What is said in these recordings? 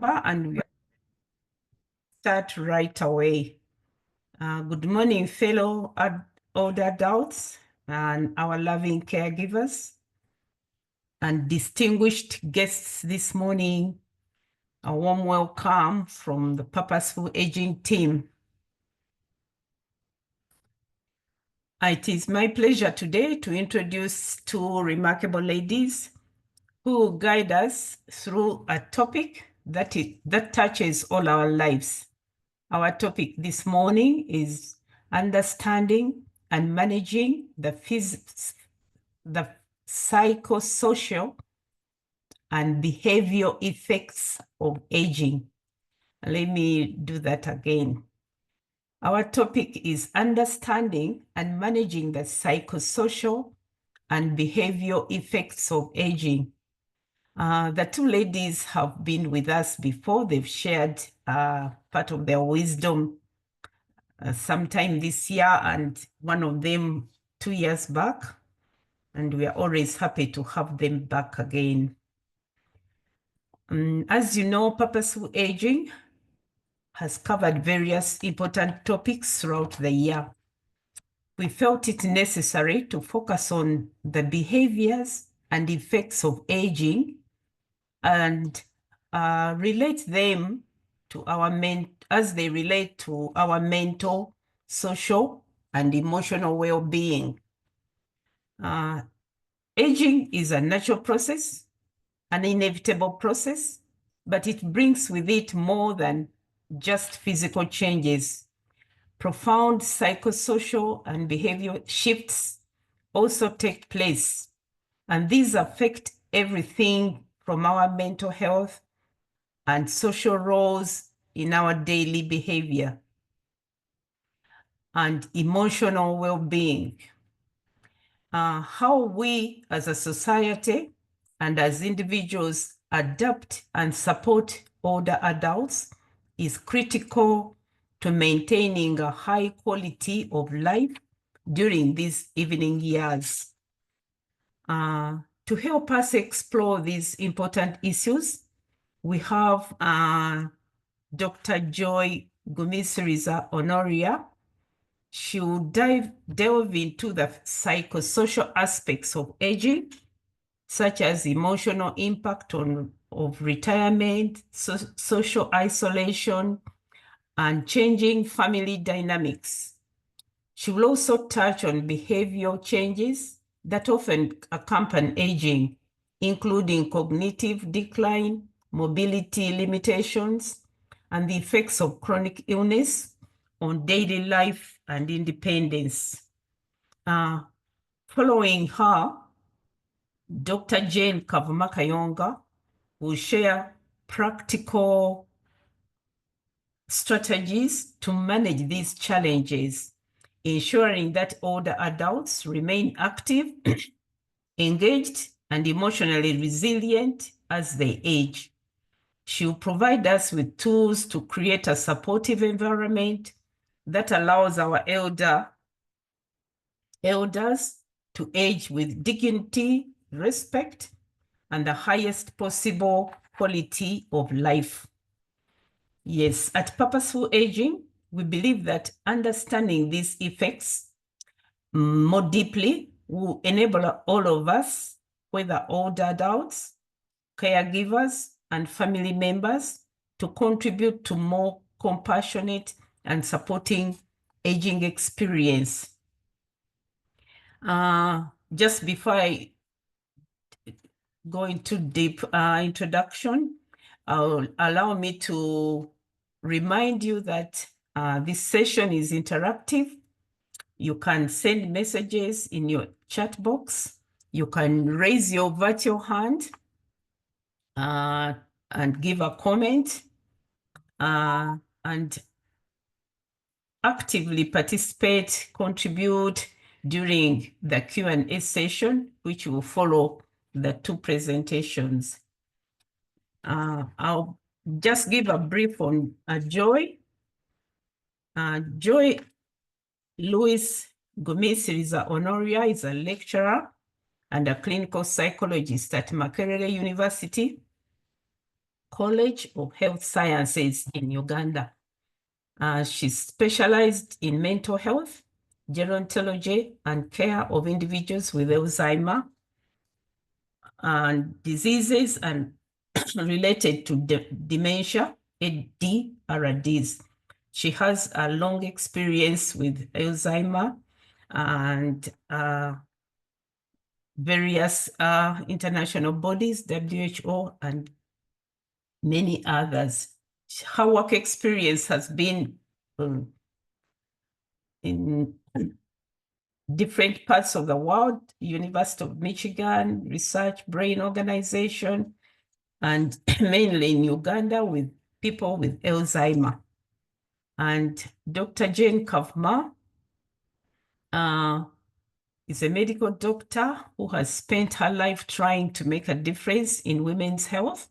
And we start right away. Good morning, fellow older adults and our loving caregivers and distinguished guests this morning. A warm welcome from the Purposeful Aging team. It is my pleasure today to introduce two remarkable ladies who will guide us through a topic that touches all our lives. Our topic this morning is understanding and managing the psychosocial and behavioral effects of aging. Let me do that again. Our topic is understanding and managing the psychosocial and behavioral effects of aging. The two ladies have been with us before. They've shared part of their wisdom sometime this year and one of them 2 years back. And we are always happy to have them back again. As you know, Purposeful Aging has covered various important topics throughout the year. We felt it necessary to focus on the behaviors and effects of aging and relate them to as they relate to our mental, social, and emotional well-being. Aging is a natural process, an inevitable process, but it brings with it more than just physical changes. Profound psychosocial and behavioral shifts also take place, and these affect everything from our mental health and social roles in our daily behavior and emotional well-being. How we as a society and as individuals adapt and support older adults is critical to maintaining a high quality of life during these evening years. To help us explore these important issues, we have Dr. Joy Gumikiriza-Onoria. She will delve into the psychosocial aspects of aging, such as emotional impact of retirement, social isolation, and changing family dynamics. She will also touch on behavioral changes that often accompany aging, including cognitive decline, mobility limitations, and the effects of chronic illness on daily life and independence. Following her, Dr. Jane Kavuma will share practical strategies to manage these challenges, ensuring that older adults remain active, engaged, and emotionally resilient as they age. She will provide us with tools to create a supportive environment that allows our elders to age with dignity, respect, and the highest possible quality of life. Yes, at Purposeful Aging, we believe that understanding these effects more deeply will enable all of us, whether older adults, caregivers, and family members, to contribute to more compassionate and supporting aging experience. Just before I go into deep introduction, allow me to remind you that this session is interactive. You can send messages in your chat box. You can raise your virtual hand and give a comment and actively participate, contribute during the Q&A session, which will follow the two presentations. I'll just give a brief on Joy. Joy Louis Gumikiriza-Onoria is a lecturer and a clinical psychologist at Makerere University. College of Health Sciences in Uganda. She's specialized in mental health, gerontology, and care of individuals with Alzheimer and diseases and related to dementia, DRDs. She has a long experience with Alzheimer and various international bodies, WHO, and many others. Her work experience has been in different parts of the world, University of Michigan, Research Brain Organization, and mainly in Uganda with people with Alzheimer. And Dr. Jane Kavuma is a medical doctor who has spent her life trying to make a difference in women's health.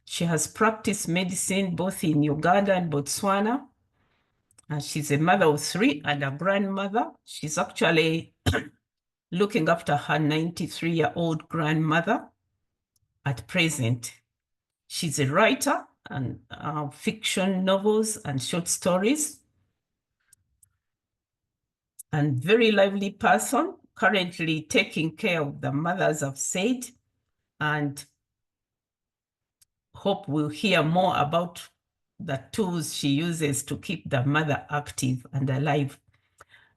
She has practiced medicine both in Uganda and Botswana. And she's a mother of 3 and a grandmother. She's actually looking after her 93-year-old grandmother at present. She's a writer and fiction novels and short stories. And very lively person, currently taking care of the mothers I've said, and hope we'll hear more about the tools she uses to keep the mother active and alive.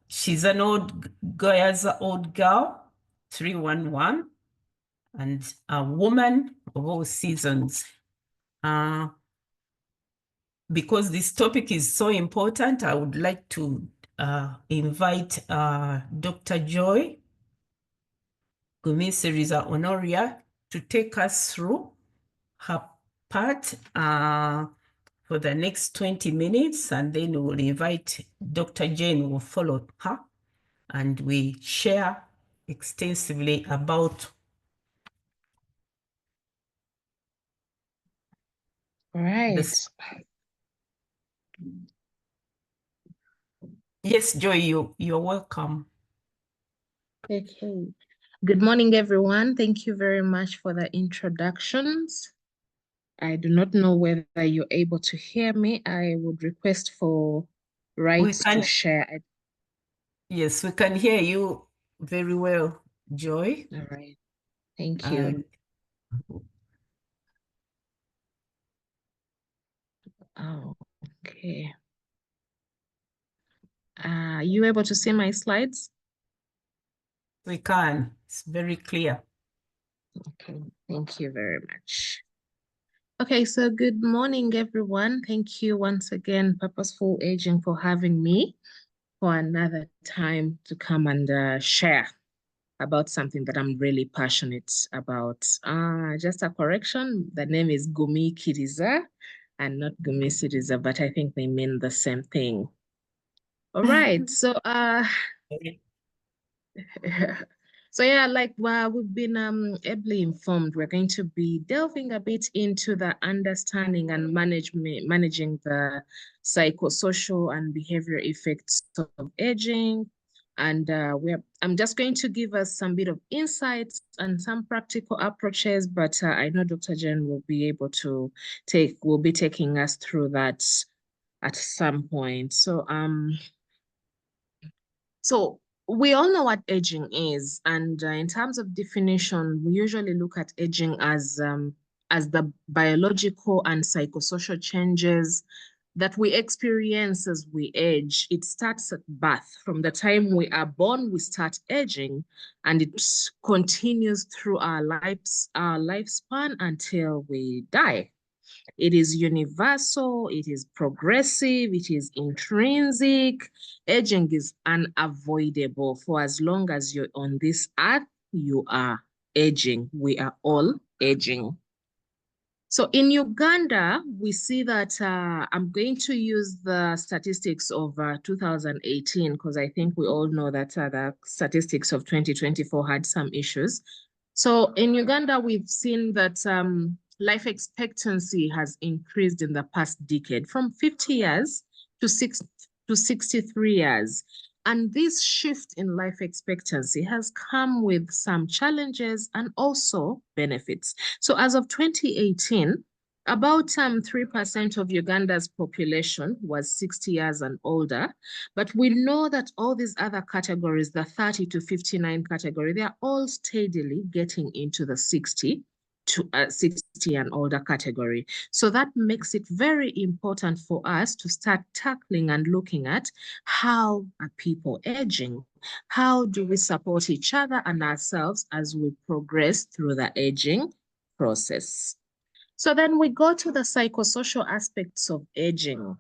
She's an old girl, 311, and a woman of all seasons. Because this topic is so important, I would like to invite Dr. Joy Gumikiriza-Onoria to take us through her part for the next 20 minutes, and then we'll invite Dr. Jane who will follow her, and we share extensively about. All right. Yes, Joy, you're welcome. Okay. Good morning, everyone. Thank you very much for the introductions. I do not know whether you're able to hear me. I would request for rights to share. Yes, we can hear you very well, Joy. All right. Thank you. Oh, okay. Are you able to see my slides? We can. It's very clear. Okay, thank you very much. Okay, so good morning, everyone. Thank you once again, Purposeful Aging, for having me for another time to come and share about something that I'm really passionate about. Just a correction, the name is Gumikiriza and not Gumikiriza, but I think they mean the same thing. All right, so so yeah, like we've been ably informed, we're going to be delving a bit into the understanding and managing the psychosocial and behavioral effects of aging. And I'm just going to give us some bit of insights and some practical approaches, but I know Dr. Jen will be able to will be taking us through that at some point. So we all know what aging is, and in terms of definition, we usually look at aging as the biological and psychosocial changes that we experience as we age. It starts at birth. From the time we are born, we start aging, and it continues through our lifespan until we die. It is universal, it is progressive, it is intrinsic. Aging is unavoidable. For as long as you're on this earth, you are aging. We are all aging. So in Uganda, we see that I'm going to use the statistics of 2018 because I think we all know that the statistics of 2024 had some issues. So in Uganda, we've seen that life expectancy has increased in the past decade from 50 years to 63 years. And this shift in life expectancy has come with some challenges and also benefits. So as of 2018, about 3% of Uganda's population was 60 years and older, but we know that all these other categories, the 30 to 59 category, they are all steadily getting into the 60 and older category. So that makes it very important for us to start tackling and looking at how are people aging? How do we support each other and ourselves as we progress through the aging process? So then we go to the psychosocial aspects of aging.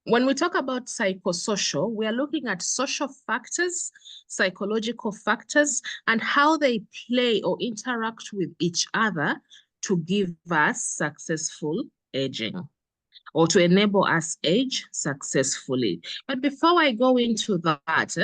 When we talk about psychosocial, we are looking at social factors, psychological factors, and how they play or interact with each other to give us successful aging or to enable us age successfully. But before I go into that,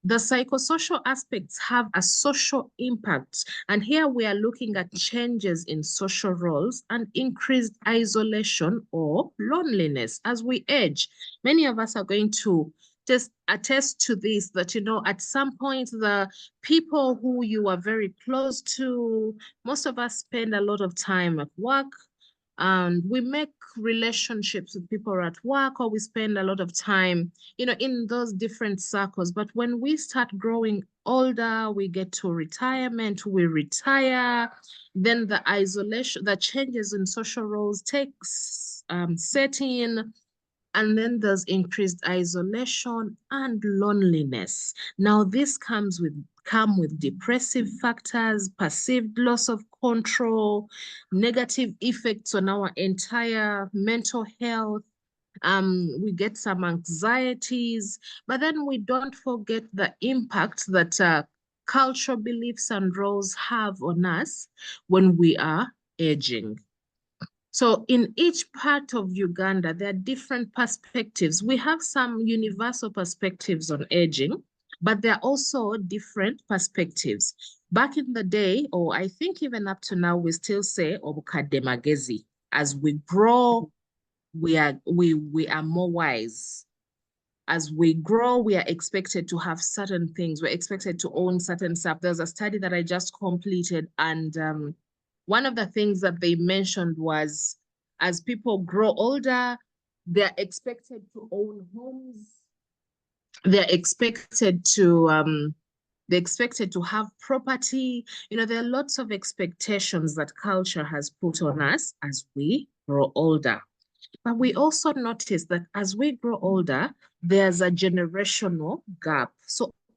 the psychosocial aspects have a social impact. And here we are looking at changes in social roles and increased isolation or loneliness as we age. Many of us are going to just attest to this, that, at some point, the people who you are very close to, most of us spend a lot of time at work, and we make relationships with people at work, or we spend a lot of time, in those different circles. But when we start growing older, we get to retirement, we retire, then the isolation, the changes in social roles takes set in, and then there's increased isolation and loneliness. Now, this come with depressive factors, perceived loss of control, negative effects on our entire mental health. We get some anxieties, but then we don't forget the impact that cultural beliefs and roles have on us when we are aging. So in each part of Uganda, there are different perspectives. We have some universal perspectives on aging, but there are also different perspectives. Back in the day, or I think even up to now, we still say obukademagezi. As we grow, we are more wise. As we grow, we are expected to have certain things. We're expected to own certain stuff. There's a study that I just completed, and one of the things that they mentioned was, as people grow older, they're expected to own homes. They're expected to have property. There are lots of expectations that culture has put on us as we grow older. But we also notice that as we grow older, there's a generational gap.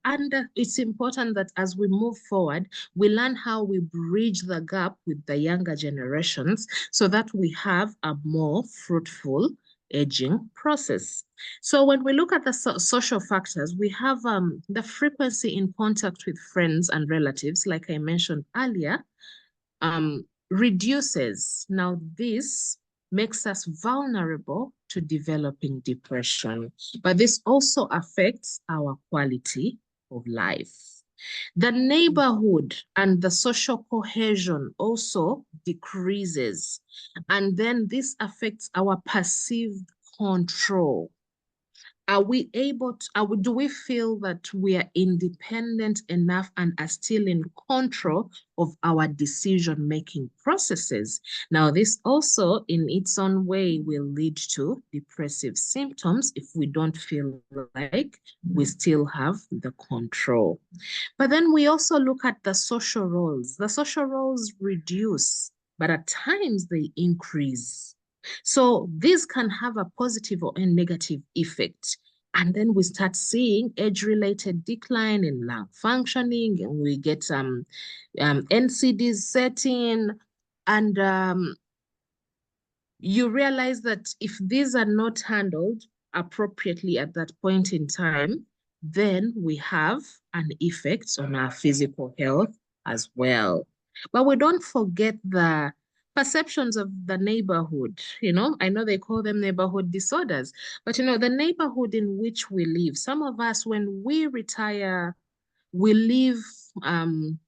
And it's important that as we move forward, we learn how we bridge the gap with the younger generations so that we have a more fruitful aging process. So when we look at the social factors, we have the frequency in contact with friends and relatives, like I mentioned earlier, reduces. Now, this makes us vulnerable to developing depression, but this also affects our quality of life. The neighborhood and the social cohesion also decreases, and then this affects our perceived control. Are we able to, do we feel that we are independent enough and are still in control of our decision-making processes? Now, this also in its own way will lead to depressive symptoms if we don't feel like we still have the control. But then we also look at the social roles. The social roles reduce, but at times they increase. So this can have a positive or a negative effect. And then we start seeing age-related decline in lung functioning, and we get NCDs setting, and you realize that if these are not handled appropriately at that point in time, then we have an effect on our physical health as well. But we don't forget the perceptions of the neighborhood. I know they call them neighborhood disorders, but the neighborhood in which we live, some of us, when we retire, we live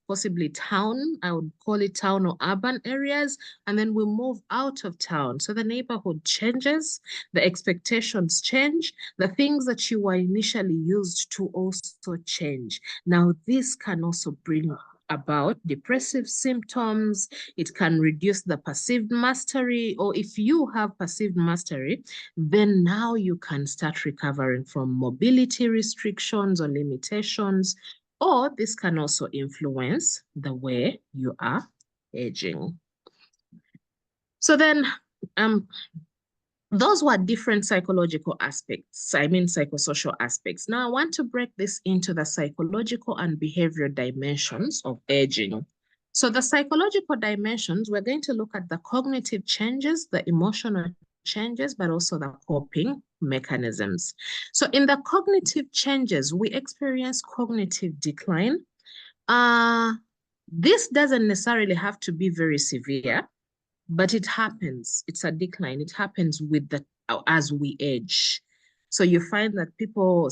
possibly town, I would call it town or urban areas, and then we move out of town. So the neighborhood changes, the expectations change, the things that you were initially used to also change. Now, this can also bring about depressive symptoms. It can reduce the perceived mastery, or if you have perceived mastery, then now you can start recovering from mobility restrictions or limitations, or this can also influence the way you are aging. So then, those were different psychological aspects, psychosocial aspects. Now I want to break this into the psychological and behavioral dimensions of aging. So the psychological dimensions, we're going to look at the cognitive changes, the emotional changes, but also the coping mechanisms. So in the cognitive changes, we experience cognitive decline. This doesn't necessarily have to be very severe, but it happens. It's a decline. It happens with as we age. So you find that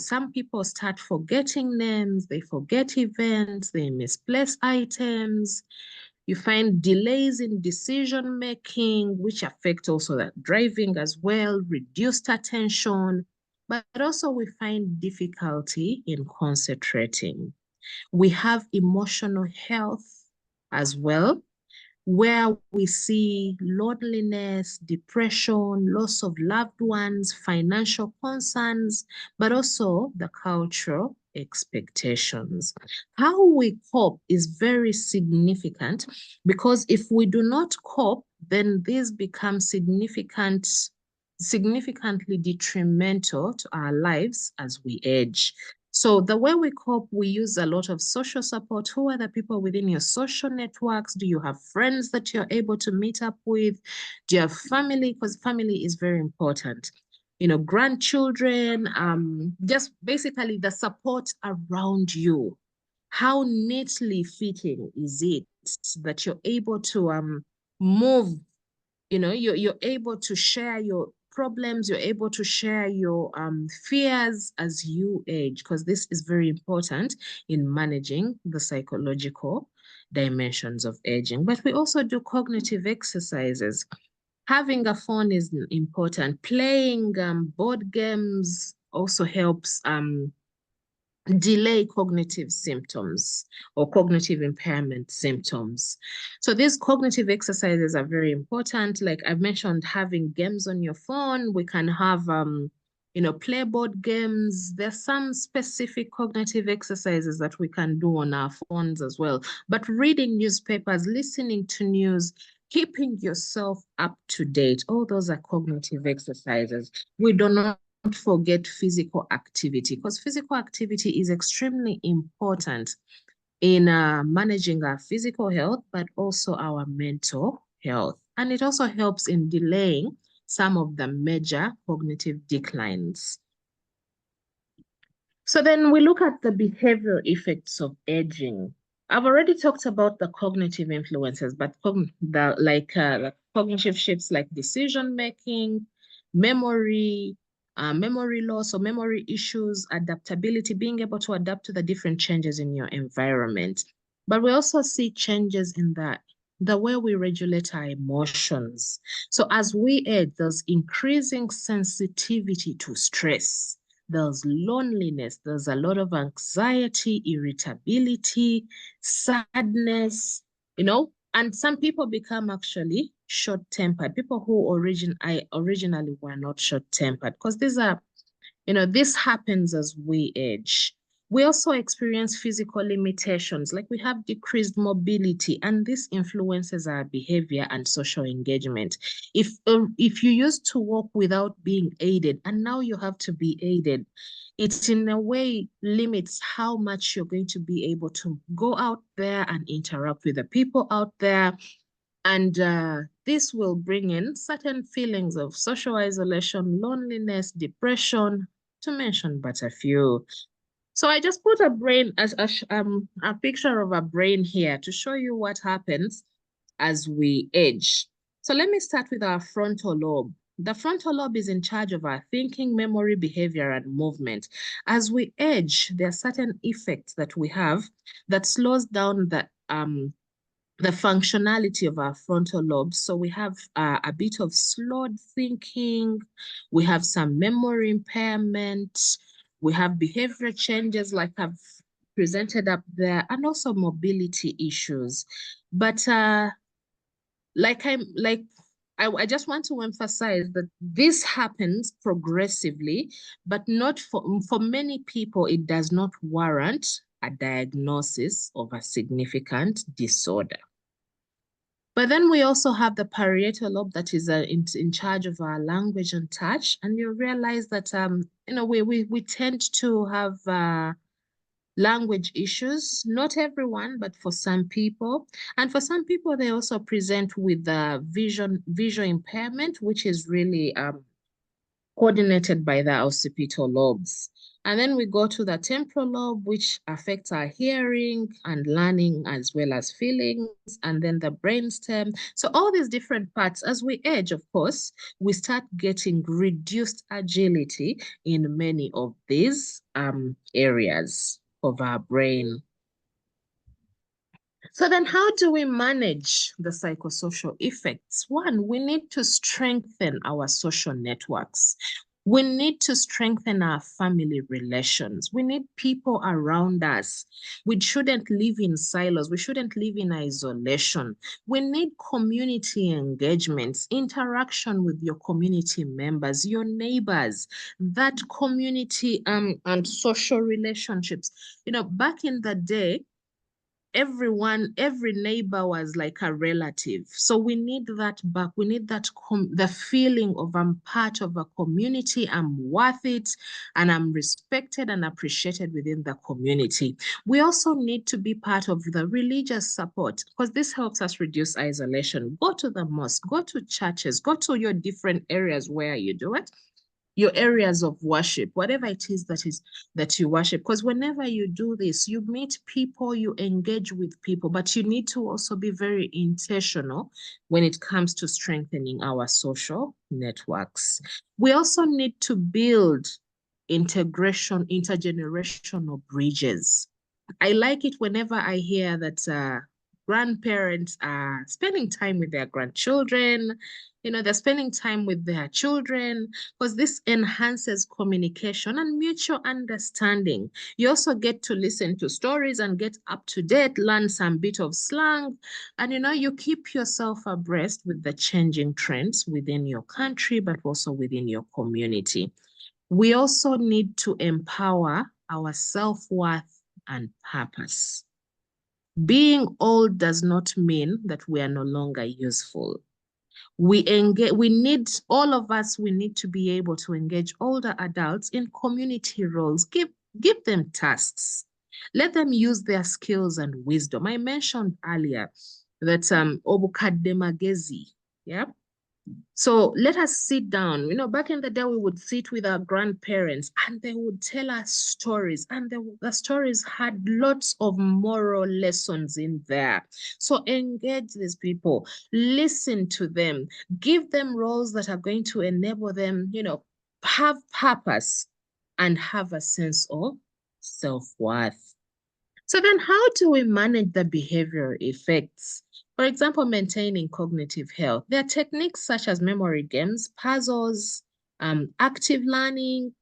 some people start forgetting names, they forget events, they misplace items. You find delays in decision making, which affect also that driving as well, reduced attention, but also we find difficulty in concentrating. We have emotional health as well, where we see loneliness, depression, loss of loved ones, financial concerns, but also the cultural expectations. How we cope is very significant, because if we do not cope, then this becomes significantly detrimental to our lives as we age. So the way we cope, we use a lot of social support. Who are the people within your social networks? Do you have friends that you're able to meet up with? Do you have family? Because family is very important. You know, grandchildren, just basically the support around you. How neatly fitting is it that you're able to move? You know, you're able to share your problems, you're able to share your fears as you age, because this is very important in managing the psychological dimensions of aging. But we also do cognitive exercises. Having a phone is important. Playing board games also helps delay cognitive symptoms or cognitive impairment symptoms. So these cognitive exercises are very important. Like I've mentioned, having games on your phone, we can have, play board games. There's some specific cognitive exercises that we can do on our phones as well. But reading newspapers, listening to news, keeping yourself up to date, all those are cognitive exercises. We do not forget physical activity, because physical activity is extremely important in managing our physical health, but also our mental health. And it also helps in delaying some of the major cognitive declines. So then we look at the behavioral effects of aging. I've already talked about the cognitive influences, but cognitive shifts like decision making, memory, memory loss or memory issues, adaptability, being able to adapt to the different changes in your environment. But we also see changes in the way we regulate our emotions. So as we age, there's increasing sensitivity to stress. There's loneliness, there's a lot of anxiety, irritability, sadness, and some people become actually short-tempered. People who originally were not short-tempered, because this happens as we age. We also experience physical limitations, like we have decreased mobility, and this influences our behavior and social engagement. If you used to walk without being aided, and now you have to be aided, it in a way limits how much you're going to be able to go out there and interact with the people out there. And this will bring in certain feelings of social isolation, loneliness, depression, to mention but a few. So I just put a picture of a brain here to show you what happens as we age. So let me start with our frontal lobe. The frontal lobe is in charge of our thinking, memory, behavior, and movement. As we age, there are certain effects that we have that slows down the functionality of our frontal lobes. So we have a bit of slowed thinking, we have some memory impairment, we have behavioral changes like I've presented up there, and also mobility issues. But I just want to emphasize that this happens progressively, but not for many people, it does not warrant a diagnosis of a significant disorder. But then we also have the parietal lobe that is in charge of our language and touch. And you realize that, we tend to have language issues. Not everyone, but for some people. And for some people, they also present with visual impairment, which is really coordinated by the occipital lobes. And then we go to the temporal lobe, which affects our hearing and learning as well as feelings, and then the brainstem. So all these different parts, as we age, of course, we start getting reduced agility in many of these areas of our brain. So then how do we manage the psychosocial effects? One, we need to strengthen our social networks. We need to strengthen our family relations. We need people around us. We shouldn't live in silos. We shouldn't live in isolation. We need community engagements, interaction with your community members, your neighbors, that community and social relationships. Back in the day, every neighbor was like a relative. So we need that back. We need that the feeling of I'm part of a community, I'm worth it, and I'm respected and appreciated within the community. We also need to be part of the religious support, because this helps us reduce isolation. Go to the mosque, go to churches, go to your different areas where you do it, your areas of worship, whatever it is that you worship. Because whenever you do this, you meet people, you engage with people, but you need to also be very intentional when it comes to strengthening our social networks. We also need to build intergenerational bridges. I like it whenever I hear that grandparents are spending time with their grandchildren, they're spending time with their children, because this enhances communication and mutual understanding. You also get to listen to stories and get up to date, learn some bit of slang, and you keep yourself abreast with the changing trends within your country, but also within your community. We also need to empower our self-worth and purpose. Being old does not mean that we are no longer useful. All of us, we need to be able to engage older adults in community roles. Give them tasks. Let them use their skills and wisdom. I mentioned earlier that obukadde magezi, yeah? So let us sit down. Back in the day, we would sit with our grandparents and they would tell us stories, and the stories had lots of moral lessons in there. So engage these people, listen to them, give them roles that are going to enable them, have purpose and have a sense of self-worth. So then how do we manage the behavioral effects? For example, maintaining cognitive health. There are techniques such as memory games, puzzles, active learning,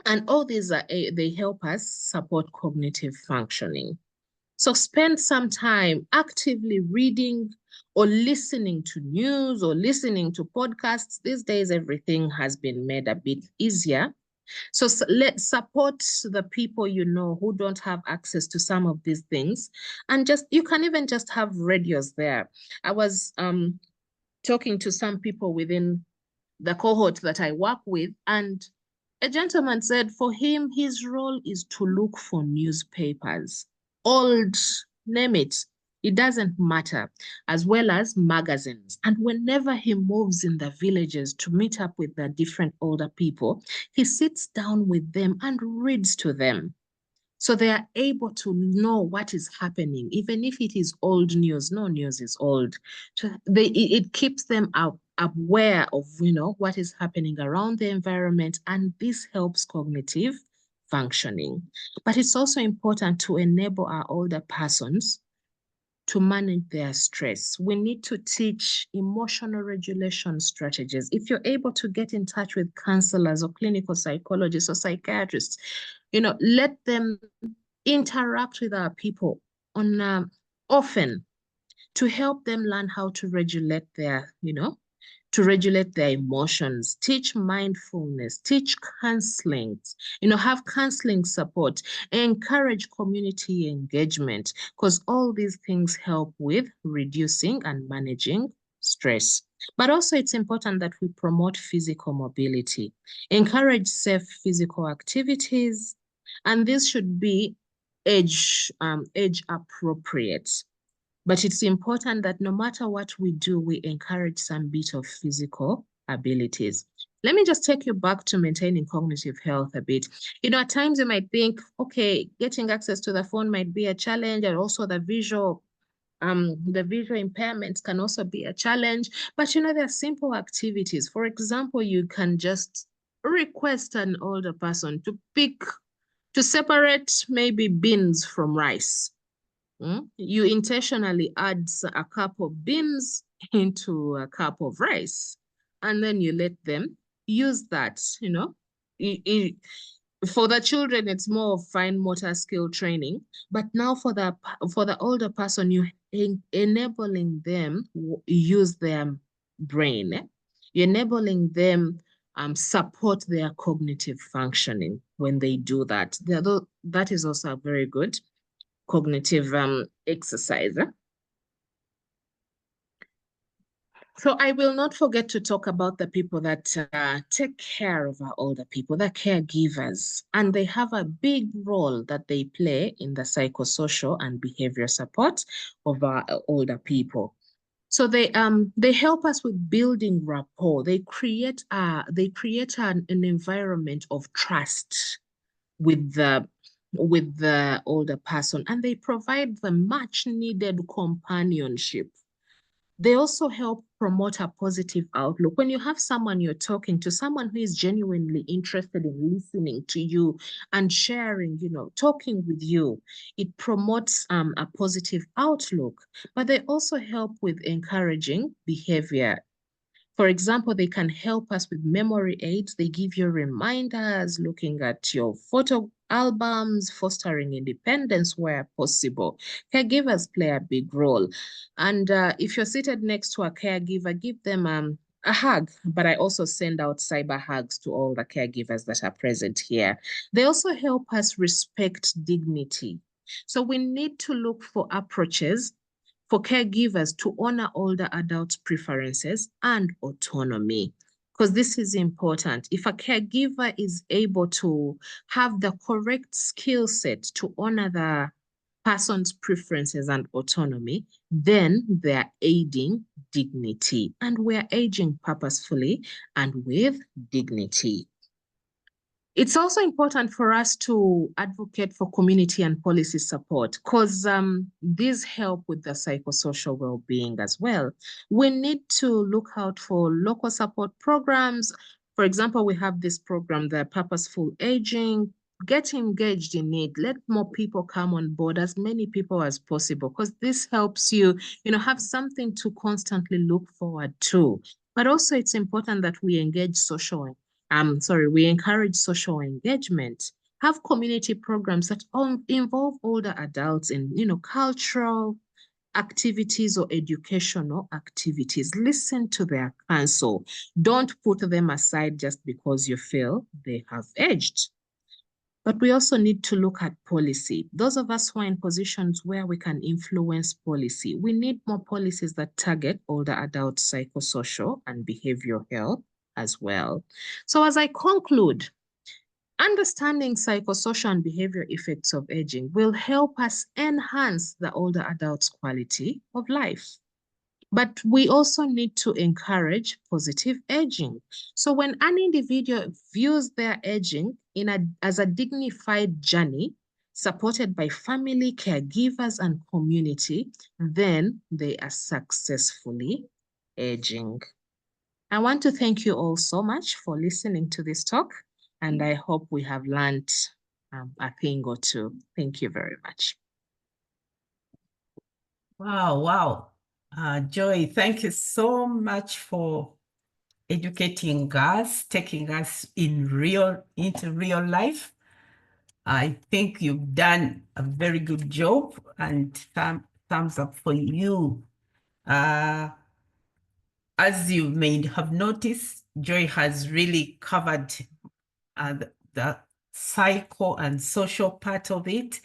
and all these they help us support cognitive functioning. So spend some time actively reading or listening to news or listening to podcasts. These days, everything has been made a bit easier. So let's support the people who don't have access to some of these things. And you can even just have radios there. I was talking to some people within the cohort that I work with, and a gentleman said for him, his role is to look for newspapers, old, name it. It doesn't matter, as well as magazines. And whenever he moves in the villages to meet up with the different older people, he sits down with them and reads to them. So they are able to know what is happening, even if it is old news. No news is old. So it keeps them aware of what is happening around the environment, and this helps cognitive functioning. But it's also important to enable our older persons to manage their stress. We need to teach emotional regulation strategies. If you're able to get in touch with counselors or clinical psychologists or psychiatrists, let them interact with our people on often to help them learn how to regulate their, to regulate their emotions, teach mindfulness, teach counseling, have counseling support, encourage community engagement, because all these things help with reducing and managing stress. But also it's important that we promote physical mobility, encourage safe physical activities, and this should be age appropriate. But it's important that no matter what we do, we encourage some bit of physical abilities. Let me just take you back to maintaining cognitive health a bit. At times you might think, okay, getting access to the phone might be a challenge, and also the visual impairments can also be a challenge. But there are simple activities. For example, you can just request an older person to separate maybe beans from rice. You intentionally add a cup of beans into a cup of rice, and then you let them use that, for the children, it's more of fine motor skill training. But now for the older person, you enabling them use their brain. You're enabling them support their cognitive functioning when they do that. That is also a very good cognitive exercise. So I will not forget to talk about the people that take care of our older people, the caregivers, and they have a big role that they play in the psychosocial and behavior support of our older people. So they help us with building rapport. They create an environment of trust with the older person, and they provide the much needed companionship. They also help promote a positive outlook. When you have someone you're talking to, someone who is genuinely interested in listening to you and sharing, talking with you, it promotes a positive outlook. But they also help with encouraging behavior. For example, they can help us with memory aids. They give you reminders, looking at your photo albums, fostering independence where possible. Caregivers play a big role. And if you're seated next to a caregiver, give them a hug. But I also send out cyber hugs to all the caregivers that are present here. They also help us respect dignity. So we need to look for approaches for caregivers to honor older adults' preferences and autonomy, because this is important. If a caregiver is able to have the correct skill set to honor the person's preferences and autonomy, then they're aiding dignity, and we're aging purposefully and with dignity. It's also important for us to advocate for community and policy support, because these help with the psychosocial well-being as well. We need to look out for local support programs. For example, we have this program, the Purposeful Aging. Get engaged in it. Let more people come on board, as many people as possible, because this helps you, have something to constantly look forward to. But also it's important that we engage we encourage social engagement, have community programs that involve older adults in, cultural activities or educational activities. Listen to their counsel. Don't put them aside just because you feel they have aged. But we also need to look at policy. Those of us who are in positions where we can influence policy, we need more policies that target older adult psychosocial and behavioral health as well. So as I conclude, understanding psychosocial and behavior effects of aging will help us enhance the older adult's quality of life. But we also need to encourage positive aging. So when an individual views their aging as a dignified journey, supported by family, caregivers, and community, then they are successfully aging. I want to thank you all so much for listening to this talk, and I hope we have learned a thing or two. Thank you very much. Wow. Joy, thank you so much for educating us, taking us into real life. I think you've done a very good job, and thumbs up for you. As you may have noticed, Joy has really covered the psycho and social part of it,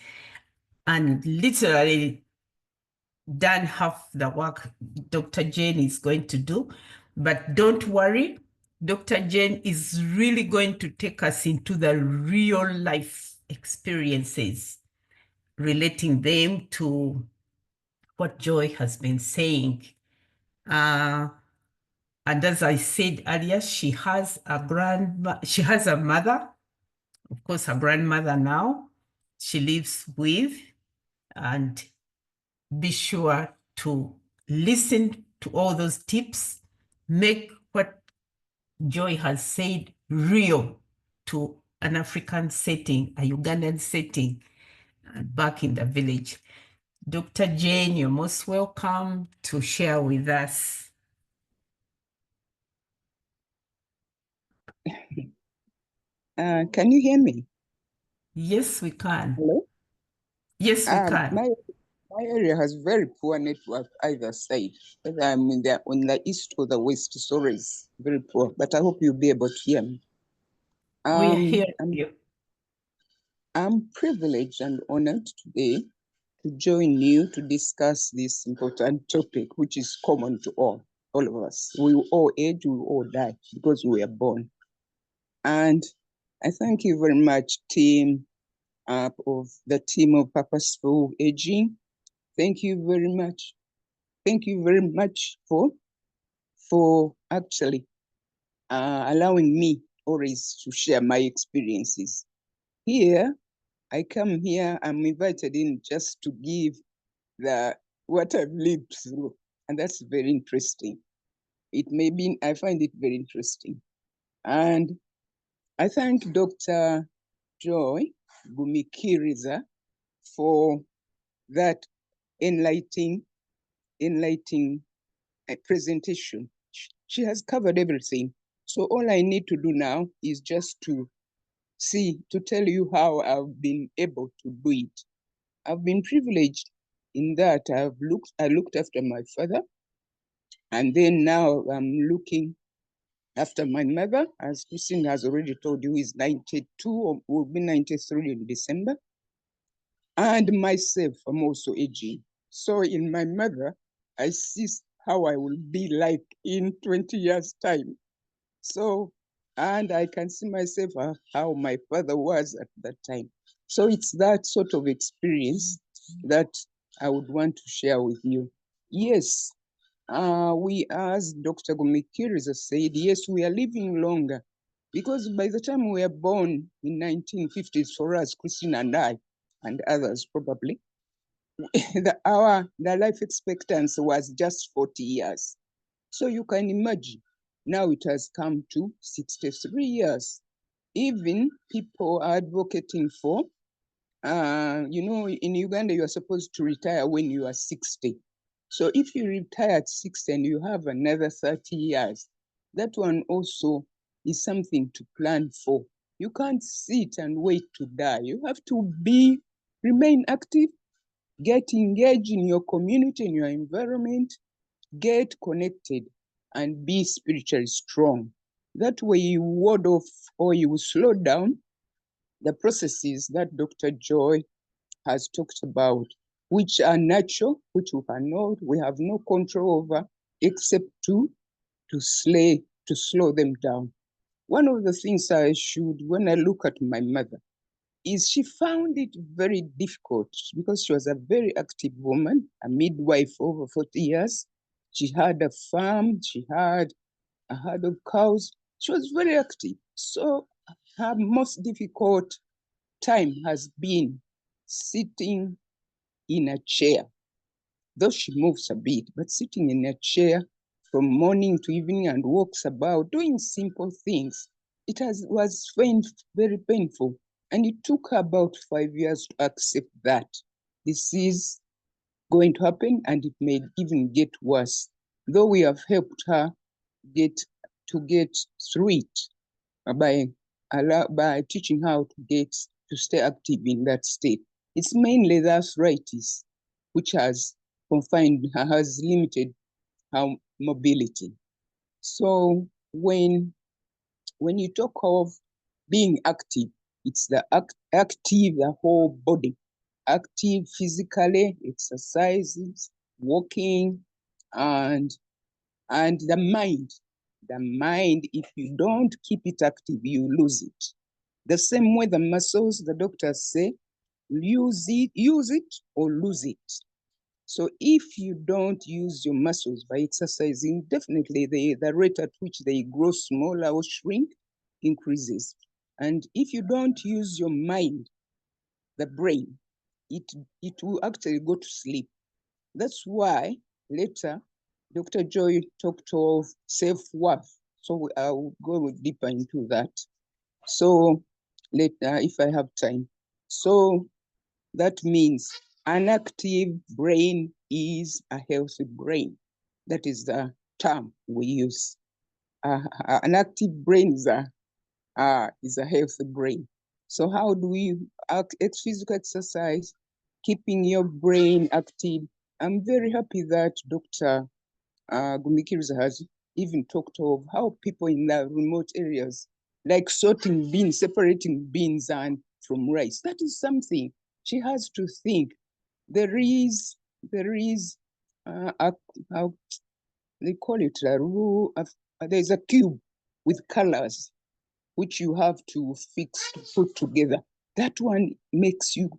and literally done half the work Dr. Jane is going to do. But don't worry, Dr. Jane is really going to take us into the real life experiences, relating them to what Joy has been saying. And as I said earlier, she has a mother, of course, her grandmother now she lives with, and be sure to listen to all those tips, make what Joy has said real to an African setting, a Ugandan setting, back in the village. Dr. Jane, you're most welcome to share with us. Can you hear me? Yes, we can. Hello? Yes, we can. My area has very poor network either side. Whether I'm on the east or the west, sorry, it's very poor. But I hope you'll be able to hear me. We're here. I'm privileged and honored today to join you to discuss this important topic, which is common to all of us. We all age, we all die because we are born. And I thank you very much, team of the team of Purposeful Aging. Thank you very much. Thank you very much for actually allowing me always to share my experiences. Here, I come here, I'm invited in just to give what I've lived through. And that's very interesting. I find it very interesting. And I thank Dr. Joy Gumikiriza for that enlightening presentation. She has covered everything. So all I need to do now is just to tell you how I've been able to do it. I've been privileged in that I looked after my father, and then now I'm looking after my mother, as Christina has already told you, is 92 or will be 93 in December. And myself, I'm also aging. So in my mother, I see how I will be like in 20 years' time. So, and I can see myself how my father was at that time. So it's that sort of experience that I would want to share with you. Yes, we, as Dr. Gumikiriza said, yes, we are living longer because by the time we were born in 1950s, for us, Christina and I, and others probably, the life expectancy was just 40 years. So you can imagine, now it has come to 63 years. Even people are advocating for, in Uganda, you are supposed to retire when you are 60. So if you retire at 60 and you have another 30 years, that one also is something to plan for. You can't sit and wait to die. You have to remain active, get engaged in your community, in your environment, get connected, and be spiritually strong. That way you ward off or you slow down the processes that Dr. Joy has talked about, which are natural, which we have no control over, except to slow them down. One of the things when I look at my mother, is she found it very difficult because she was a very active woman, a midwife over 40 years. She had a farm, she had a herd of cows. She was very active. So her most difficult time has been sitting in a chair. Though she moves a bit, but sitting in a chair from morning to evening and walks about doing simple things. It was very painful. And it took her about 5 years to accept that this is going to happen and it may even get worse. Though we have helped her get through it by teaching her how to get to stay active in that state. It's mainly the arthritis, which has limited her mobility. So when you talk of being active, it's the active, the whole body, active physically, exercises, walking, and the mind. The mind, if you don't keep it active, you lose it. The same way the muscles, the doctors say, use it or lose it. So if you don't use your muscles by exercising, definitely the rate at which they grow smaller or shrink increases. And if you don't use your mind, the brain, it will actually go to sleep. That's why later Dr. Joy talked of self-worth. So I'll go deeper into that. So later, if I have time. So that means an active brain is a healthy brain. That is the term we use. An active brain is a healthy brain. So how do we physical exercise, keeping your brain active? I'm very happy that Dr. Gumikiriza has even talked of how people in the remote areas, like sorting beans, separating beans and from rice. That is something she has to think. There is how they call it a rule. There's a cube with colors which you have to fix, to put together. That one makes you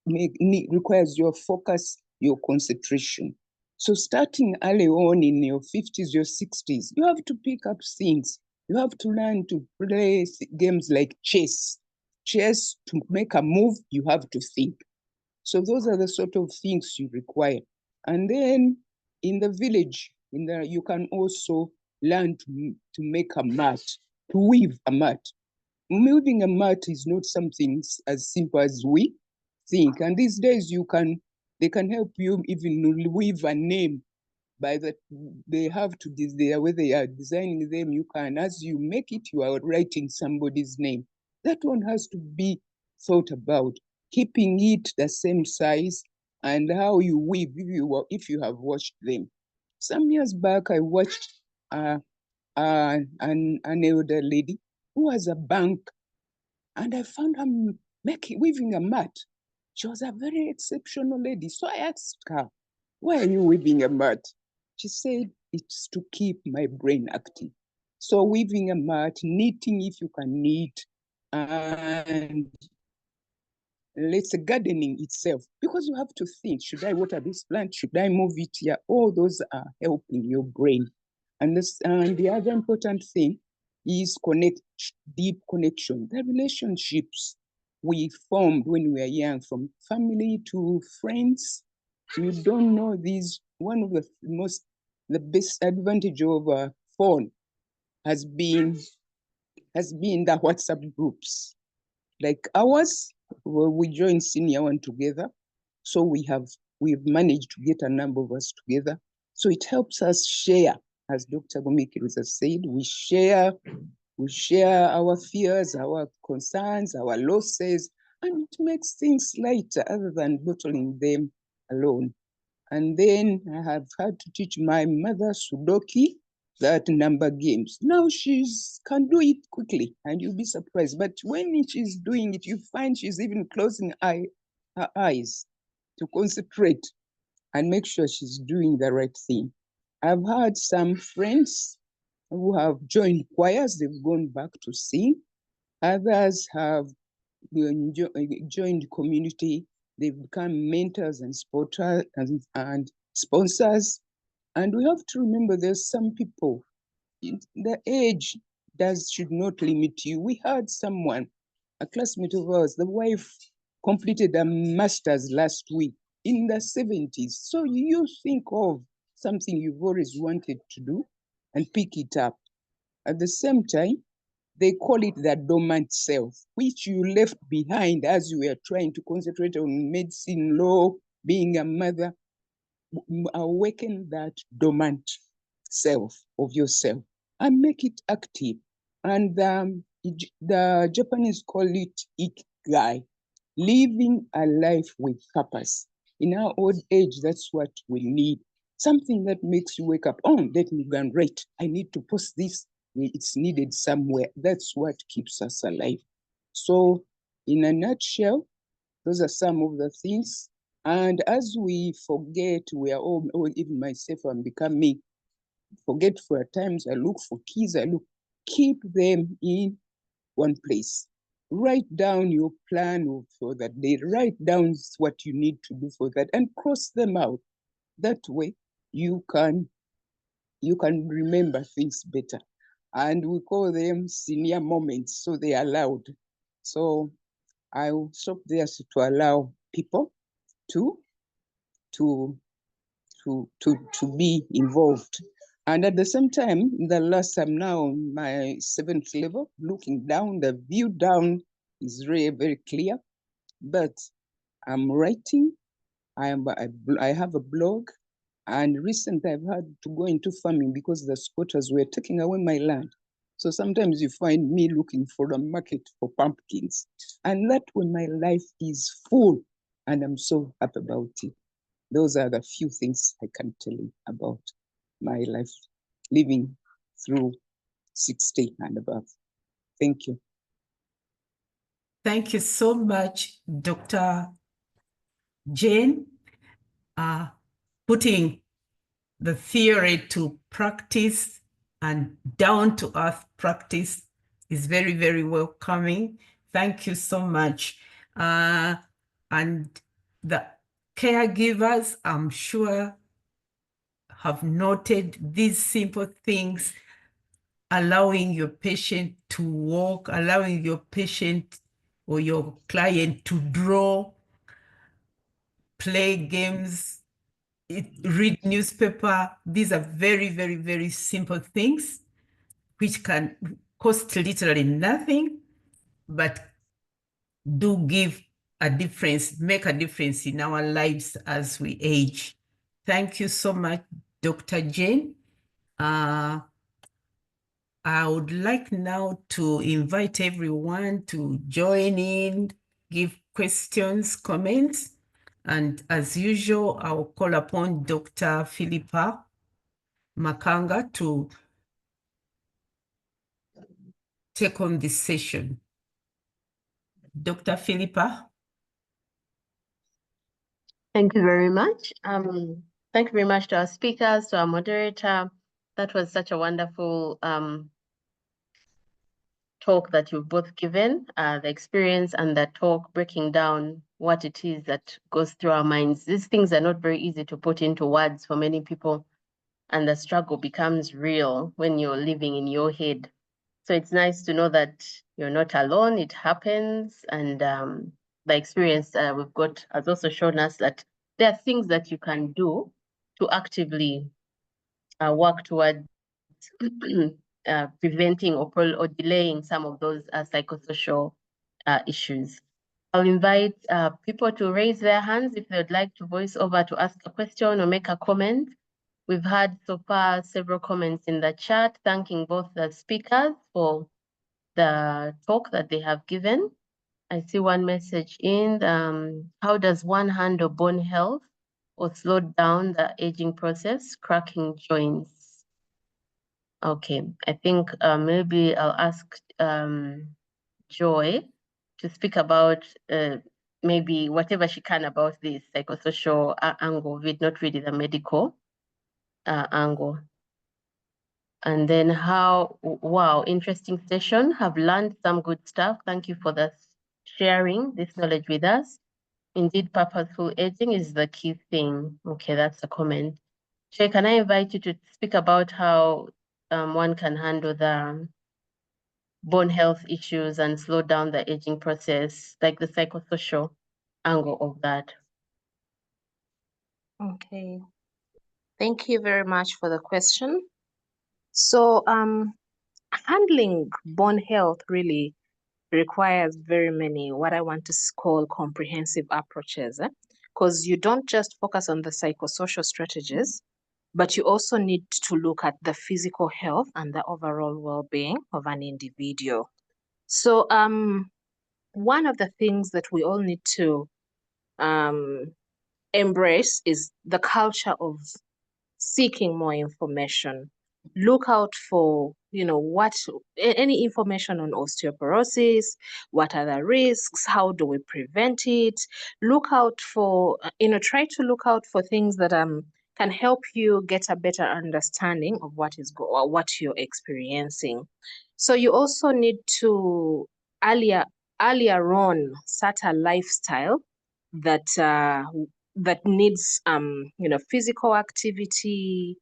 requires your focus, your concentration. So starting early on in your 50s, your 60s, you have to pick up things. You have to learn to play games like chess. Chess, to make a move, you have to think. So those are the sort of things you require. And then in the village, you can also learn to make a mat, to weave a mat. Weaving a mat is not something as simple as we think. And these days they can help you even weave a name by that. They have to, the way they are designing them, you can, as you make it, you are writing somebody's name. That one has to be thought about, keeping it the same size and how you weave if you have watched them. Some years back, I watched an elder lady who was a bank, and I found her weaving a mat. She was a very exceptional lady. So I asked her, why are you weaving a mat? She said, it's to keep my brain active. So weaving a mat, knitting if you can knit, and let's say gardening itself, because you have to think, should I water this plant? Should I move it here? All those are helping your brain. And the other important thing is deep connection. The relationships we formed when we were young, from family to friends. You don't know these. One of the best advantage of a phone has been the WhatsApp groups. Like ours, we joined senior one together. So we've managed to get a number of us together. So it helps us share, as Dr. Gumikiriza said, we share our fears, our concerns, our losses, and it makes things lighter other than bottling them alone. And then I have had to teach my mother Sudoku, that number games. Now she can do it quickly and you'll be surprised. But when she's doing it, you find she's even closing her eyes to concentrate and make sure she's doing the right thing. I've had some friends who have joined choirs, they've gone back to sing. Others have joined community, they've become mentors and supporters and sponsors. And we have to remember there's some people, the age should not limit you. We had someone, a classmate of ours, the wife completed a master's last week in the 70s. So you think of something you've always wanted to do and pick it up. At the same time, they call it the dormant self, which you left behind as you were trying to concentrate on medicine, law, being a mother. Awaken that dormant self of yourself and make it active. And the Japanese call it guy, living a life with purpose. In our old age, that's what we need. Something that makes you wake up, oh, let me go and write. I need to post this. It's needed somewhere. That's what keeps us alive. So in a nutshell, those are some of the things. And as we forget, we are all even myself, I'm becoming forgetful at times. I look for keys, keep them in one place. Write down your plan for that day. Write down what you need to do for that and cross them out. That way you can remember things better. And we call them senior moments, so they are allowed. So I will stop there to allow people to be involved. And at the same time, I'm now on my 7th level, looking down, the view down is really very clear, but I'm writing, I have a blog, and recently I've had to go into farming because the squatters were taking away my land. So sometimes you find me looking for a market for pumpkins. And that when my life is full, and I'm so happy about it. Those are the few things I can tell you about my life living through 60 and above. Thank you. Thank you so much, Dr. Jane, putting the theory to practice and down-to-earth practice is very, very welcoming. Thank you so much. And the caregivers, I'm sure, have noted these simple things, allowing your patient to walk, allowing your patient or your client to draw, play games, read newspaper. These are very, very, very simple things which can cost literally nothing, but do give a difference, make a difference in our lives as we age. Thank you so much, Dr. Jane. I would like now to invite everyone to join in, give questions, comments, and as usual, I will call upon Dr. Philippa Makanga to take on this session. Dr. Philippa. Thank you very much. Thank you very much to our speakers, to our moderator. That was such a wonderful talk that you've both given, the experience and the talk breaking down what it is that goes through our minds. These things are not very easy to put into words for many people, and the struggle becomes real when you're living in your head. So it's nice to know that you're not alone, it happens, and the experience we've got has also shown us that there are things that you can do to actively work towards preventing or delaying some of those psychosocial issues. I'll invite people to raise their hands if they'd like to voice over to ask a question or make a comment. We've had so far several comments in the chat, thanking both the speakers for the talk that they have given. I see one message in, how does one handle bone health or slow down the aging process, cracking joints? Okay, I think maybe I'll ask Joy to speak about maybe whatever she can about this psychosocial angle of it, not really the medical angle. And then how, wow, interesting session, have learned some good stuff. Thank you for the sharing this knowledge with us. Indeed, purposeful aging is the key thing. Okay, that's a comment. Shay, can I invite you to speak about how one can handle the bone health issues and slow down the aging process, like the psychosocial angle of that? Okay. Thank you very much for the question. So handling bone health really requires very many, what I want to call comprehensive approaches, because you don't just focus on the psychosocial strategies, but you also need to look at the physical health and the overall well-being of an individual. So one of the things that we all need to embrace is the culture of seeking more information. Look out for, any information on osteoporosis, what are the risks, how do we prevent it? Look out for, try to look out for things that can help you get a better understanding of what you're experiencing. So you also need to earlier on start a lifestyle that needs physical activity,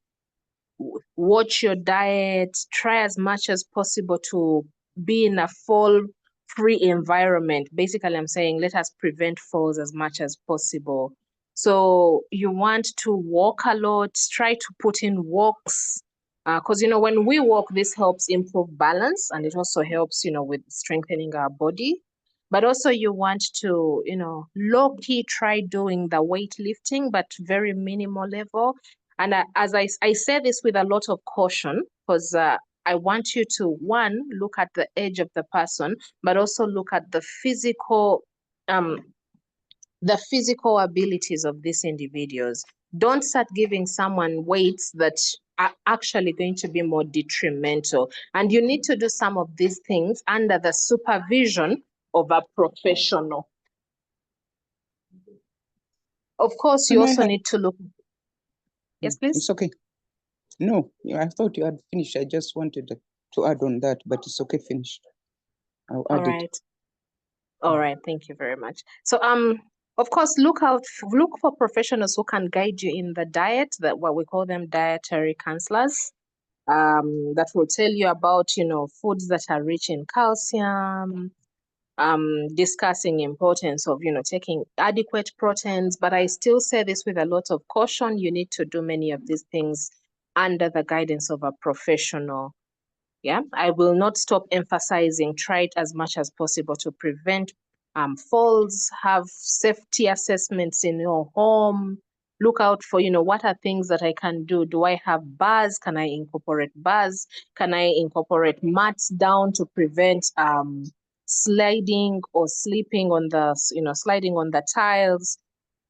watch your diet, try as much as possible to be in a fall-free environment. Basically, I'm saying let us prevent falls as much as possible. So you want to walk a lot, try to put in walks, because when we walk, this helps improve balance, and it also helps with strengthening our body. But also you want to low-key try doing the weightlifting, but very minimal level. And as I say this with a lot of caution, because I want you to, one, look at the age of the person, but also look at the physical abilities of these individuals. Don't start giving someone weights that are actually going to be more detrimental. And you need to do some of these things under the supervision of a professional. Of course, you also need to look. Yes, please. It's okay. No, I thought you had finished. I just wanted to add on that, but it's okay, finish. I'll add it. All right, thank you very much. So of course, look for professionals who can guide you in the diet, that what we call them dietary counselors, that will tell you about foods that are rich in calcium, discussing importance of taking adequate proteins. But I still say this with a lot of caution. You need to do many of these things under the guidance of a professional. Yeah, I will not stop emphasizing, try it as much as possible to prevent falls, have safety assessments in your home, look out for, what are things that I can do? Do I have bars? Can I incorporate bars? Can I incorporate mats down to prevent sliding or slipping on the, sliding on the tiles?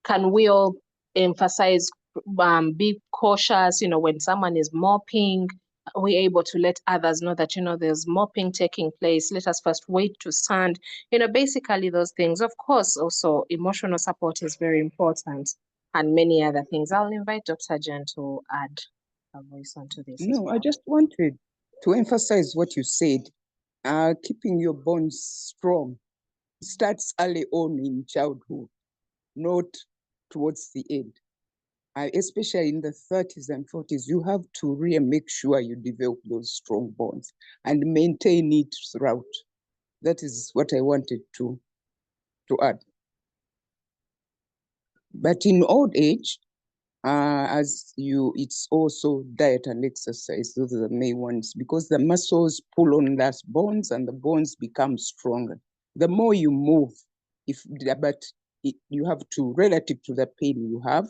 Can we all emphasize, be cautious, when someone is mopping? Are we able to let others know that, there's mopping taking place? Let us first wait to stand. Basically those things. Of course, also emotional support is very important, and many other things. I'll invite Dr. Jen to add a voice onto this. No, I just wanted to emphasize what you said. Keeping your bones strong starts early on in childhood, not towards the end. Especially in the 30s and 40s, you have to really make sure you develop those strong bonds and maintain it throughout. That is what I wanted to add. But in old age, it's also diet and exercise. Those are the main ones, because the muscles pull on those bones and the bones become stronger. The more you move, you have to, relative to the pain you have.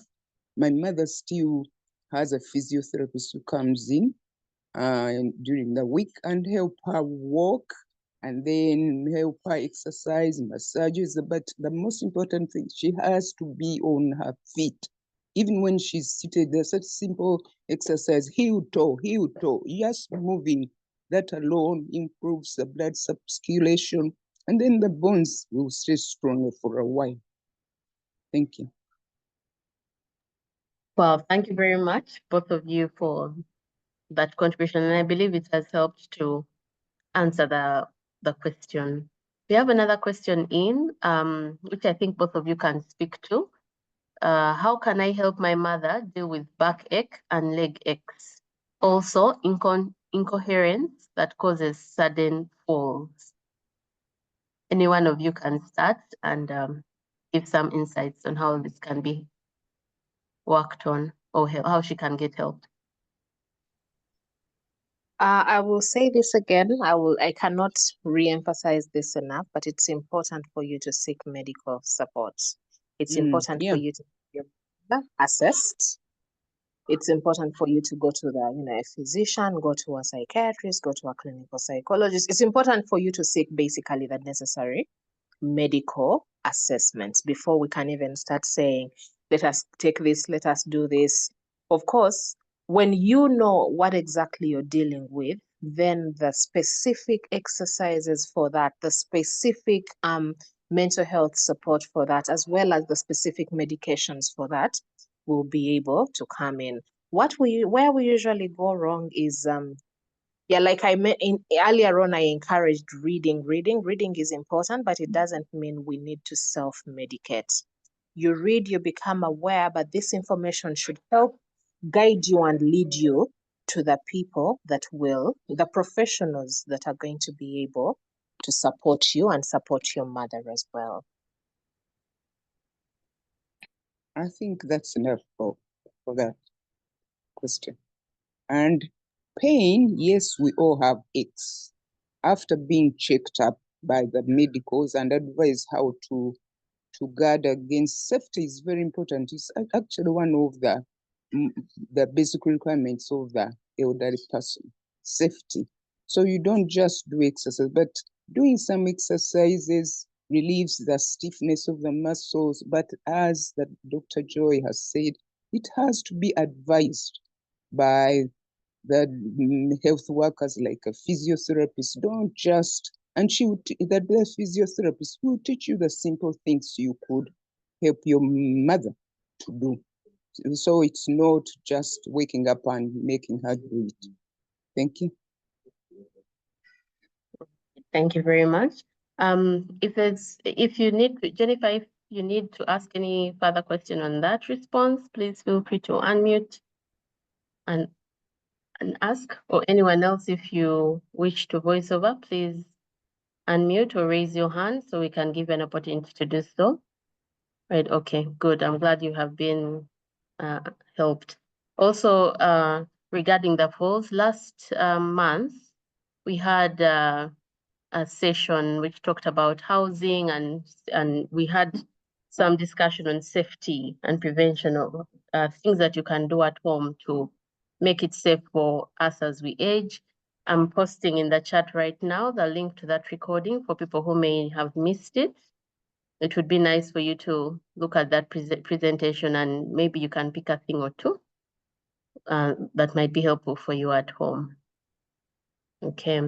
My mother still has a physiotherapist who comes in during the week and help her walk, and then help her exercise, massages. But the most important thing, she has to be on her feet. Even when she's seated, there's such simple exercise, heel toe, just moving. That alone improves the blood circulation, and then the bones will stay stronger for a while. Thank you. Well, thank you very much, both of you, for that contribution. And I believe it has helped to answer the question. We have another question which I think both of you can speak to. How can I help my mother deal with backache and leg aches? Also, incoherence that causes sudden falls. Any one of you can start and give some insights on how this can be worked on, or how she can get help. I will say this again. I cannot re-emphasize this enough, but it's important for you to seek medical support. It's important for you to be assessed. It's important for you to go to a physician, go to a psychiatrist, go to a clinical psychologist. It's important for you to seek basically the necessary medical assessments before we can even start saying, let us take this, let us do this. Of course, when you know what exactly you're dealing with, then the specific exercises for that, the specific mental health support for that, as well as the specific medications for that, will be able to come in. Where we usually go wrong is yeah, like I meant earlier on, I encouraged reading. Reading is important, but it doesn't mean we need to self-medicate. You read, you become aware, but this information should help guide you and lead you to the people that will, the professionals that are going to be able to support you and support your mother as well. I think that's enough for that question. And pain, yes, we all have aches. After being checked up by the medicals and advised how to guard against, safety is very important. It's actually one of the basic requirements of the elderly person, safety. So you don't just do exercise, but doing some exercises relieves the stiffness of the muscles. But as the Dr. Joy has said, it has to be advised by the health workers, like a physiotherapist. Don't just, and the physiotherapist will teach you the simple things you could help your mother to do. So it's not just waking up and making her do it. Thank you. Thank you very much. If you need to, Jennifer, if you need to ask any further question on that response, please feel free to unmute and ask, or anyone else, if you wish to voice over, please unmute or raise your hand so we can give you an opportunity to do so. Right, okay, good. I'm glad you have been helped. Also, regarding the polls, last month, we had a session which talked about housing, and we had some discussion on safety and prevention of things that you can do at home to make it safe for us as we age. I'm posting in the chat right now the link to that recording for people who may have missed it. It would be nice for you to look at that presentation, and maybe you can pick a thing or two that might be helpful for you at home. Okay.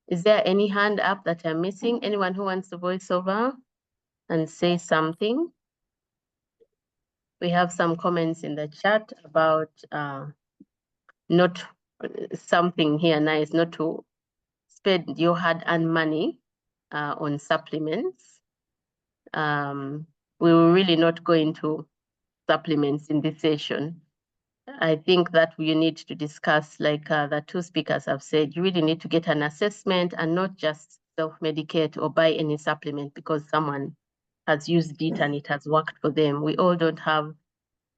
Is there any hand up that I'm missing? Anyone who wants to voice over and say something? We have some comments in the chat about not something here nice, not to spend your hard-earned money on supplements. We will really not go into supplements in this session. I think that we need to discuss, like the two speakers have said, you really need to get an assessment and not just self-medicate or buy any supplement because someone has used it and it has worked for them. We all don't have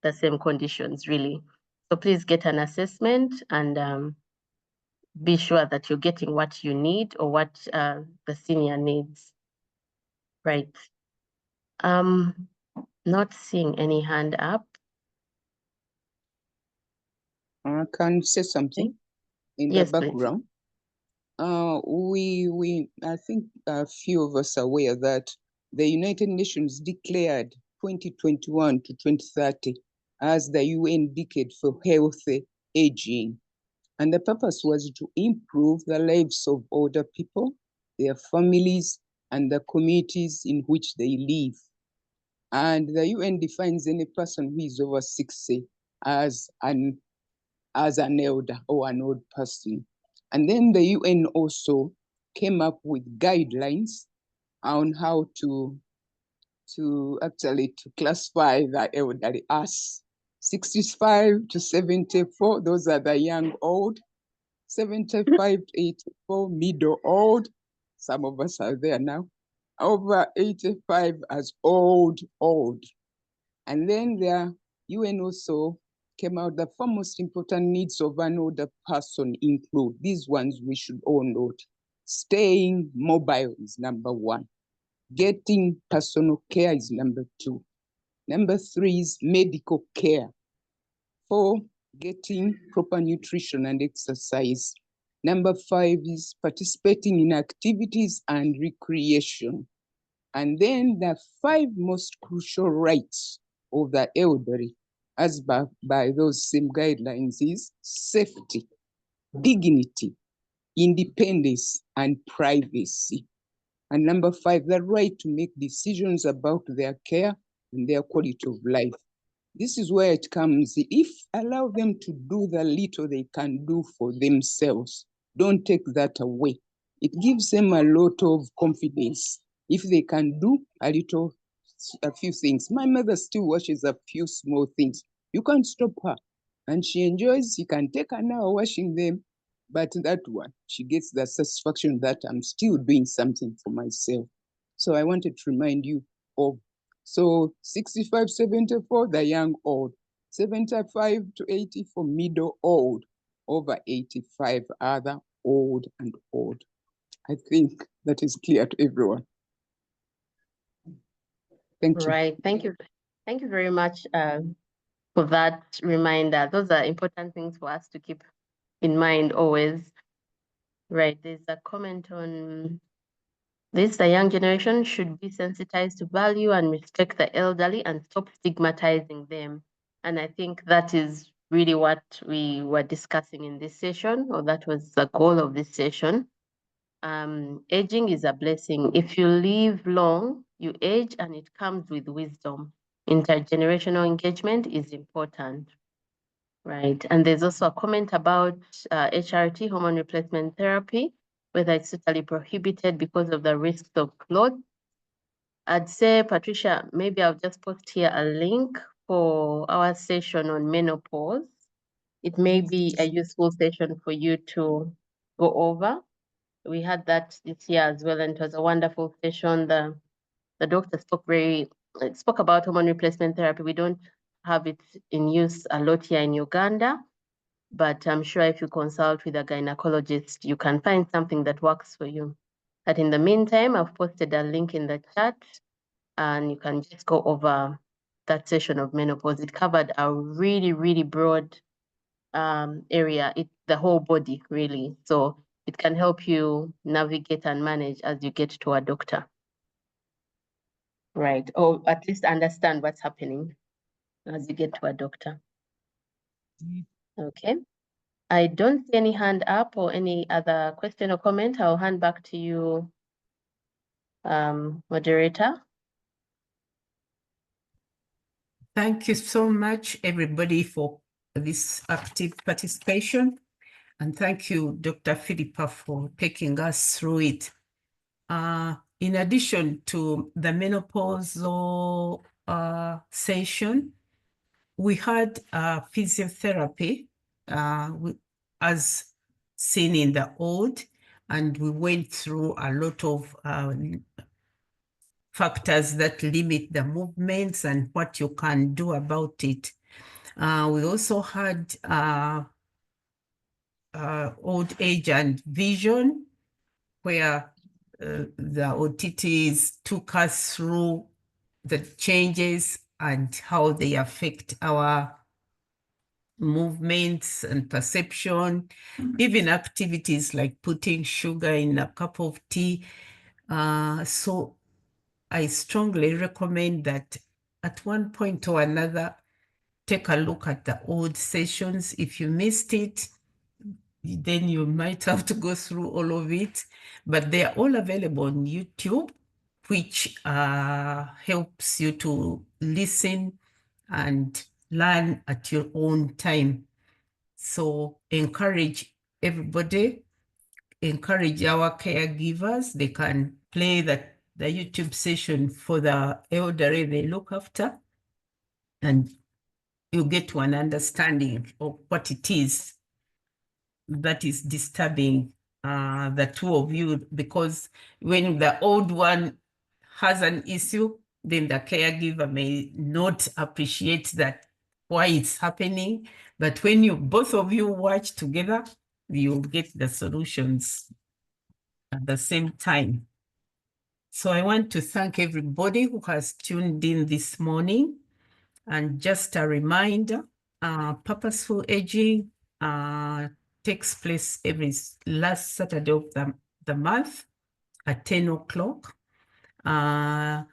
the same conditions, really. So please get an assessment and be sure that you're getting what you need or what the senior needs. Right. Not seeing any hand up. I can say something in Yes, the background. I think a few of us are aware that the United Nations declared 2021 to 2030 as the UN decade for healthy aging. And the purpose was to improve the lives of older people, their families, and the communities in which they live. And the UN defines any person who is over 60 as an elder or an old person. And then the UN also came up with guidelines on how to classify the elderly as 65 to 74, those are the young old, 75 to 84, middle old, some of us are there now, over 85 as old. And then the UN also came out, the four most important needs of an older person include, these ones we should all note. Staying mobile is number 1. Getting personal care is number 2. Number 3 is medical care. 4, getting proper nutrition and exercise. Number 5 is participating in activities and recreation. And then the 5 most crucial rights of the elderly, as by those same guidelines, is safety, dignity, independence, and privacy. And number 5, the right to make decisions about their care and their quality of life. This is where it comes. If allow them to do the little they can do for themselves, don't take that away. It gives them a lot of confidence. If they can do a few things. My mother still washes a few small things. You can't stop her. And she enjoys, you can take an hour washing them, but that one, she gets the satisfaction that I'm still doing something for myself. So I wanted to remind you of, so 65, 74, the young old, 75 to 80 for middle old, over 85 other old and old. I think that is clear to everyone. Thank you. Right. Thank you. Thank you very much for that reminder. Those are important things for us to keep in mind always. Right. There's a comment on this. The young generation should be sensitized to value and respect the elderly and stop stigmatizing them. And I think that is really what we were discussing in this session, or that was the goal of this session. Aging is a blessing. If you live long, you age and it comes with wisdom. Intergenerational engagement is important, right? And there's also a comment about HRT, hormone replacement therapy, whether it's totally prohibited because of the risks of clots. I'd say, Patricia, maybe I'll just post here a link for our session on menopause. It may be a useful session for you to go over. We had that this year as well, and it was a wonderful session. The doctor spoke about hormone replacement therapy. We don't have it in use a lot here in Uganda, but I'm sure if you consult with a gynecologist, you can find something that works for you. But in the meantime, I've posted a link in the chat, and you can just go over that session of menopause. It covered a really, really broad area, the whole body, really. So it can help you navigate and manage as you get to a doctor. Right, or at least understand what's happening as you get to a doctor. Okay, I don't see any hand up or any other question or comment. I'll hand back to you, moderator. Thank you so much, everybody, for this active participation. And thank you, Dr. Philippa, for taking us through it. In addition to the menopausal session, we had physiotherapy as seen in the old, and we went through a lot of factors that limit the movements and what you can do about it. We also had old age and vision, where the OTTs took us through the changes and how they affect our movements and perception, even activities like putting sugar in a cup of tea. So I strongly recommend that at one point or another, take a look at the old sessions. If you missed it, then you might have to go through all of it, but they are all available on YouTube, which helps you to listen and learn at your own time. So encourage everybody, encourage our caregivers. They can play the YouTube session for the elderly they look after, and you get to an understanding of what it is that is disturbing the two of you, because when the old one has an issue, then the caregiver may not appreciate that why it's happening. But when you both of you watch together, you'll get the solutions at the same time. So I want to thank everybody who has tuned in this morning. And just a reminder, Purposeful Aging takes place every last Saturday of the month at 10 o'clock. And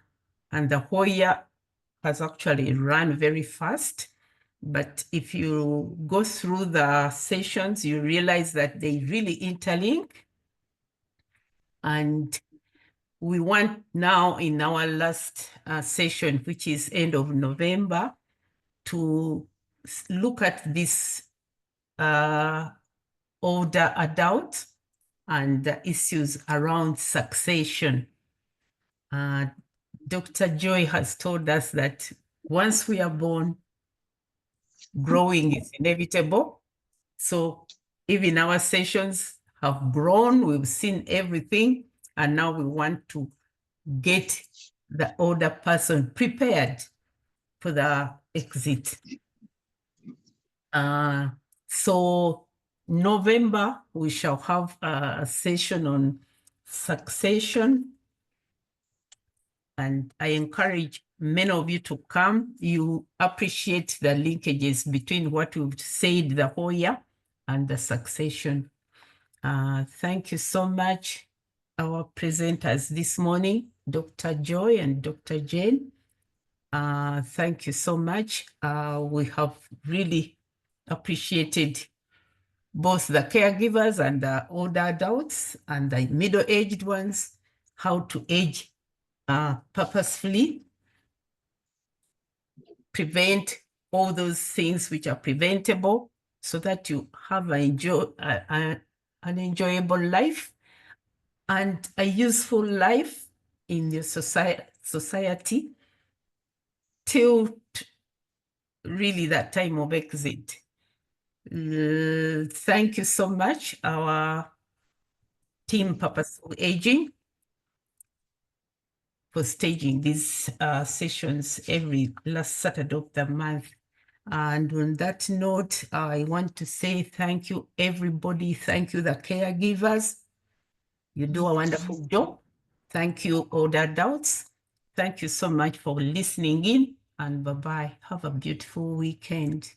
the whole year has actually run very fast. But if you go through the sessions, you realize that they really interlink. And we want now in our last session, which is end of November, to look at this older adult and the issues around succession. Dr. Joy has told us that once we are born, growing is inevitable. So even our sessions have grown, we've seen everything, and now we want to get the older person prepared for the exit. So November, we shall have a session on succession. And I encourage many of you to come. You appreciate the linkages between what we've said the whole year and the succession. Thank you so much, our presenters this morning, Dr. Joy and Dr. Jane. Thank you so much. We have really appreciated both the caregivers and the older adults and the middle-aged ones, how to age purposefully, prevent all those things which are preventable so that you have an enjoyable life and a useful life in your society till really that time of exit. Thank you so much, our team Purposeful Aging, for staging these sessions every last Saturday of the month. And on that note, I want to say thank you, everybody. Thank you, the caregivers. You do a wonderful job. Thank you, older adults. Thank you so much for listening in, and bye-bye. Have a beautiful weekend.